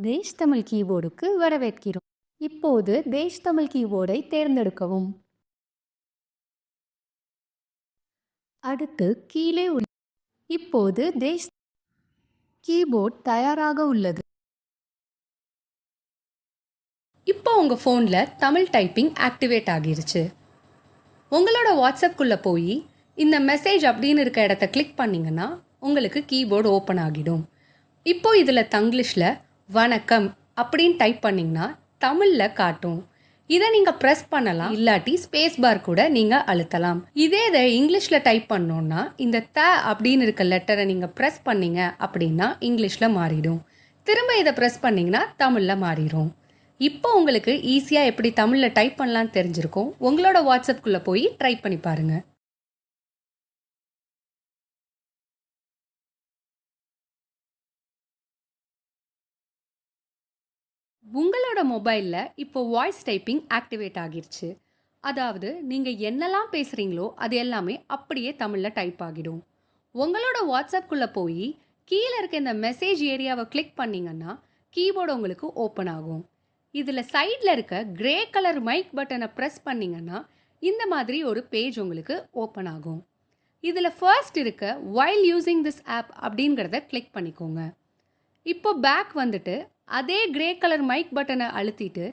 தேஷ் தமிழ் கீபோர்டுக்கு வரவேற்கிறோம். இப்போது தேஷ் தமிழ் கீபோர்டை தேர்ந்தெடுக்கவும். அடுத்து கீழே உள்ள இப்போது தேஷ் கீபோர்ட் தயாராக உள்ளது. இப்போ உங்கள் ஃபோனில் தமிழ் டைப்பிங் ஆக்டிவேட் ஆகிருச்சு. உங்களோட வாட்ஸ்அப்குள்ளே போய் இந்த மெசேஜ் அப்படின்னு இருக்க இடத்த கிளிக் பண்ணிங்கன்னா உங்களுக்கு கீபோர்டு ஓப்பன் ஆகிடும். இப்போ இதில் தங்கிலீஷில் வணக்கம் அப்படின்னு டைப் பண்ணிங்கன்னா தமிழில் காட்டும். இதை நீங்கள் ப்ரெஸ் பண்ணலாம், இல்லாட்டி ஸ்பேஸ் பார் கூட நீங்கள் அழுத்தலாம். இதே இதை இங்கிலீஷில் டைப் பண்ணோன்னா இந்த த அப்படின்னு இருக்க லெட்டரை நீங்கள் ப்ரெஸ் பண்ணீங்க அப்படின்னா இங்கிலீஷில் மாறிடும். திரும்ப இதை ப்ரெஸ் பண்ணிங்கன்னா தமிழில் மாறிடும். இப்போ உங்களுக்கு ஈஸியாக எப்படி தமிழில் டைப் பண்ணலான்னு தெரிஞ்சிருக்கும். உங்களோட வாட்ஸ்அப்குள்ளே போய் ட்ரை பண்ணி பாருங்கள். உங்களோட மொபைலில் இப்போ வாய்ஸ் டைப்பிங் ஆக்டிவேட் ஆகிருச்சு. அதாவது நீங்கள் என்னெல்லாம் பேசுகிறீங்களோ அது எல்லாமே அப்படியே தமிழில் டைப் ஆகிடும். உங்களோட வாட்ஸ்அப்குள்ளே போய் கீழே இருக்க இந்த மெசேஜ் ஏரியாவை கிளிக் பண்ணிங்கன்னா கீபோர்டு உங்களுக்கு ஓப்பன் ஆகும். இதில் சைடில் இருக்க கிரே கலர் மைக் பட்டனை ப்ரெஸ் பண்ணிங்கன்னா இந்த மாதிரி ஒரு பேஜ் உங்களுக்கு ஓப்பன் ஆகும். இதில் ஃபர்ஸ்ட் இருக்க வைல் யூஸிங் திஸ் ஆப் அப்படிங்கிறத கிளிக் பண்ணிக்கோங்க. இப்போ பேக் வந்துட்டு அதே கிரே கலர் மைக் பட்டனை அழுத்திட்டு